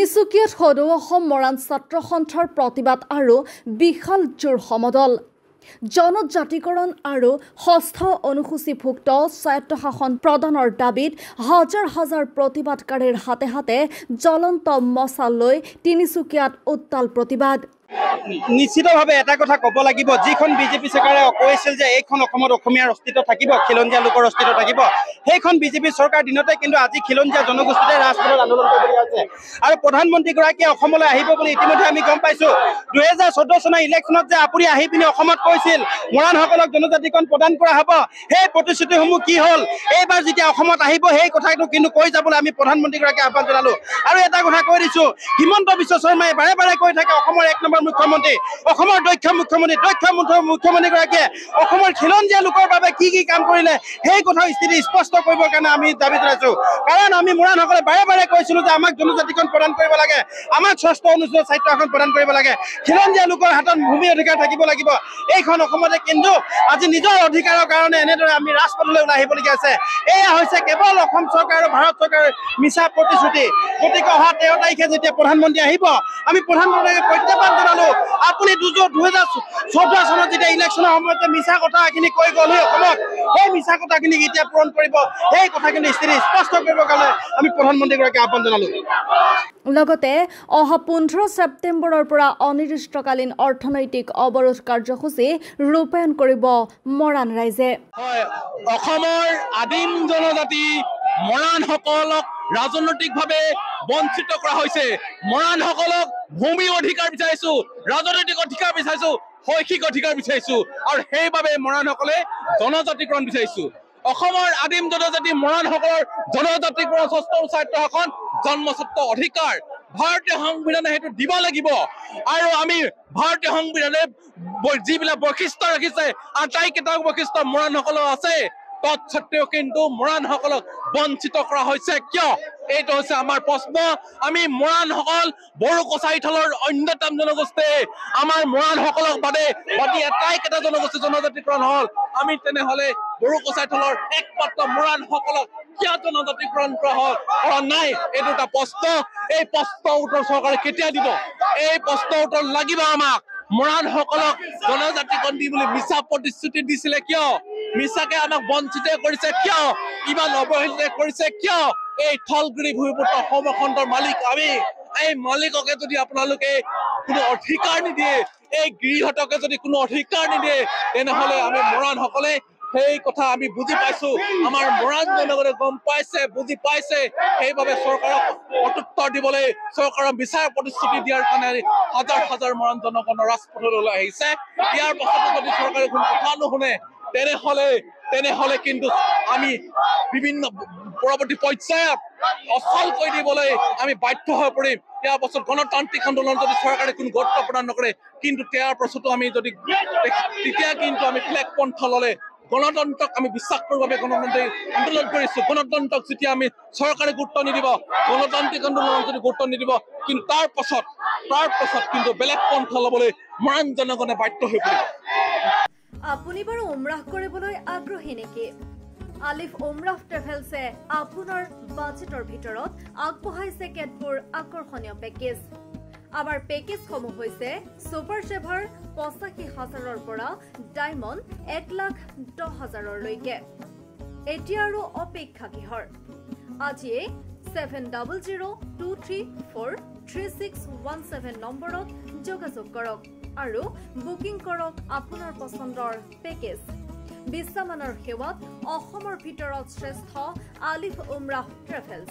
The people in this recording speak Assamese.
তিনিচুকীয়াত সদৌ অসম মৰাণ ছাত্ৰ সন্থাৰ প্ৰতিবাদ আৰু বিশাল জোৰ সমদল জনজাতিকৰণ আৰু ষষ্ঠ অনুসূচীভুক্ত স্বায়ত্তশাসন প্ৰদানৰ দাবীত হাজাৰ হাজাৰ প্ৰতিবাদকাৰীৰ হাতে হাতে জ্বলন্ত মছাল লৈ তিনিচুকীয়াত উত্তাল প্ৰতিবাদ নিশ্চিতভাৱে এটা কথা ক'ব লাগিব যিখন বিজেপি চৰকাৰে কৈছিল যে এইখন অসমত অসমীয়াৰ অস্তিত্ব থাকিব খিলঞ্জীয়া লোকৰ অস্তিত্ব থাকিব সেইখন বিজেপি চৰকাৰ দিনতে কিন্তু আজি খিলঞ্জীয়া জনগোষ্ঠীয়ে ৰাজপথত আন্দোলন কৰিবলৈ আছে আৰু প্ৰধানমন্ত্ৰীগৰাকীয়ে অসমলৈ আহিব বুলি ইতিমধ্যে আমি গম পাইছো 2014 চনৰ ইলেকশ্যনত যে আপুনি আহি পিনে অসমত কৈছিল মৰাণসকলক জনজাতিকৰণ প্ৰদান কৰা হ'ব সেই প্ৰতিশ্ৰুতিসমূহ কি হ'ল এইবাৰ যেতিয়া অসমত আহিব সেই কথাটো কিন্তু কৈ যাবলৈ আমি প্ৰধানমন্ত্ৰীগৰাকীক আহ্বান জনালো আৰু এটা কথা কৈ দিছো হিমন্ত বিশ্ব শৰ্মাই বাৰে বাৰে কৈ থাকে অসমৰ 1 নম্বৰ মুখ্যমন্ত্ৰী অসমৰ দক্ষ মুখ্যমন্ত্ৰীগৰাকীয়ে অসমৰ খিলঞ্জীয়া লোকৰ বাবে কি কি কাম কৰিলে সেই কথা স্থিতি স্পষ্ট কৰিবৰ কাৰণে আমি দাবী জনাইছো কাৰণ আমি মৰাণসকলে বাৰে বাৰে কৈছিলো যে আমাক জনজাতিকৰণ প্ৰদান কৰিব লাগে আমাক ষষ্ঠ অনুসূচীত স্বায়ত্তশাসন প্ৰদান কৰিব লাগে খিলঞ্জীয়া লোকৰ হাতত ভূমি অধিকাৰ থাকিব লাগিব এইখন অসমতে কিন্তু আজি নিজৰ অধিকাৰৰ কাৰণে এনেদৰে আমি ৰাজপথলৈ ওলাই আহিবলগীয়া আছে এয়া হৈছে কেৱল অসম চৰকাৰ আৰু ভাৰত চৰকাৰৰ মিছা প্ৰতিশ্ৰুতি গতিকে অহা 13 তাৰিখে যেতিয়া প্ৰধানমন্ত্ৰী আহিব আমি প্ৰধানমন্ত্ৰীক প্ৰত্যাহ্বান জনালো আপুনি 2014 চনত যেতিয়া ইলেকশ্যনৰ সময়ত মিছা কথাখিনি কৈ গ'ল অসমত সেই মিছা কথাখিনি এতিয়া পূৰণ কৰিব সেই কথাখিনি স্থিতি স্পষ্ট কৰিবৰ কাৰণে আমি প্ৰধানমন্ত্ৰীগৰাকীক আহ্বান জনালো লগতে অহা 15 ছেপ্টেম্বৰৰ পৰা অনিৰ্দিষ্টকালীন অৰ্থনৈতিক অৱৰোধ কাৰ্যসূচী ৰূপায়ণ কৰিব মৰাণ ৰাইজে অসমৰ আদিম জনজাতি মৰাণসকলক ৰাজনৈতিকভাৱে বঞ্চিত কৰা হৈছে মৰাণসকলক ভূমি অধিকাৰ বিচাৰিছো ৰাজনৈতিক অধিকাৰ বিচাৰিছো শৈক্ষিক অধিকাৰ বিচাৰিছো আৰু সেইবাবে মৰাণসকলে জনজাতিকৰণ বিচাৰিছো অসমৰ আদিম জনজাতি মৰাণসকলৰ জনজাতিকৰণ ষষ্ঠ স্বায়ত্তশাসন জন্মস্বত্ব অধিকাৰ ভাৰতীয় সংবিধানে সেইটো দিব লাগিব আৰু আমি ভাৰতীয় সংবিধানে যিবিলাক বৈশিষ্ট্য ৰাখিছে আটাইকেইটা বৈশিষ্ট্য মৰাণসকলৰ আছে তৎসত্ত্বেও কিন্তু মৰাণসকলক বঞ্চিত কৰা হৈছে কিয় এইটো হৈছে আমাৰ প্ৰশ্ন আমি মৰাণসকল বড়ো কছাৰী থলৰ অন্যতম জনগোষ্ঠী আমাৰ মৰাণসকলক বাদে আটাইকেইটা জনগোষ্ঠী জনজাতিকৰণ হ'ল আমি তেনেহ'লে বড়ো কছাৰী থলৰ একমাত্ৰ মৰাণসকলক কিয় জনজাতিকৰণ কৰা নাই এইটো এটা প্ৰশ্ন এই প্ৰশ্নৰ উত্তৰ চৰকাৰে কেতিয়া দিব এই প্ৰশ্নৰ উত্তৰ লাগিব আমাক মৰাণসকলক জনজাতিকৰণ দি বুলি মিছা প্ৰতিশ্ৰুতি দিছিলে কিয় মিছাকে আমাক বঞ্চিত কৰিছে কিয় ইমান অৱহেলিত কৰিছে কিয় এই থলগুৰি ভূমিপুত্ৰ সমখণ্ডৰ মালিক আমি এই মালিককে যদি আপোনালোকে কোনো অধিকাৰ নিদিয়ে এই গৃহতকে যদি কোনো অধিকাৰ নিদিয়ে তেনেহ'লে আমি মৰাণসকলে সেই কথা আমি বুজি পাইছো আমাৰ মৰাণ জনগণে গম পাইছে বুজি পাইছে সেইবাবে চৰকাৰক প্ৰত্যুত্তৰ দিবলৈ চৰকাৰৰ বিচাৰ প্ৰতিশ্ৰুতি দিয়াৰ কাৰণে হাজাৰ হাজাৰ মৰাণ জনগণৰ ৰাজপথলৈ আহিছে ইয়াৰ পাছতো যদি চৰকাৰে কোনো কথা নুশুনে তেনেহ'লে কিন্তু আমি বিভিন্ন পৰৱৰ্তী পৰ্যায়ত অচল কৰি দিবলৈ আমি বাধ্য হৈ পৰিম ইয়াৰ পাছত গণতান্ত্ৰিক আন্দোলন যদি চৰকাৰে কোনো গুৰুত্ব প্ৰদান নকৰে কিন্তু ইয়াৰ পাছতো আমি যদি তেতিয়া কিন্তু আমি ব্লেক পন্থা ল'লে গণতন্ত্ৰক আমি বিশ্বাস কৰাৰ বাবে গণতন্ত্ৰী আন্দোলন কৰিছো গণতন্ত্ৰক যেতিয়া আমি চৰকাৰে গুৰুত্ব নিদিব গণতান্ত্ৰিক আন্দোলনক যদি গুৰুত্ব নিদিব কিন্তু তাৰ পাছত কিন্তু বেলেগ পন্থা ল'বলৈ মৰাণ জনগণে বাধ্য হৈ পৰিব আপুনি বাৰু উমৰাহ কৰিবলৈ আগ্ৰহী নেকি আলিফ উমৰাহ ট্ৰেভেলছে আপোনাৰ বাজেটৰ ভিতৰত আগবঢ়াইছে কেতবোৰ আকৰ্ষণীয় পেকেজ আমাৰ পেকেজসমূহ হৈছে সুপাৰ সেভাৰ ৮৫,০০০ৰ পৰা ডায়মণ্ড ১,১০,০০০লৈকে এতিয়া আৰু অপেক্ষা কিহৰ আজিয়ে 7002343617 নম্বৰত যোগাযোগ কৰক আৰু বুকিং কৰক আপোনাৰ পছন্দৰ পেকেজ বিশ্বমানৰ সেৱাত অসমৰ ভিতৰত শ্ৰেষ্ঠ আলিফ উমৰাহ ট্ৰেভেলছ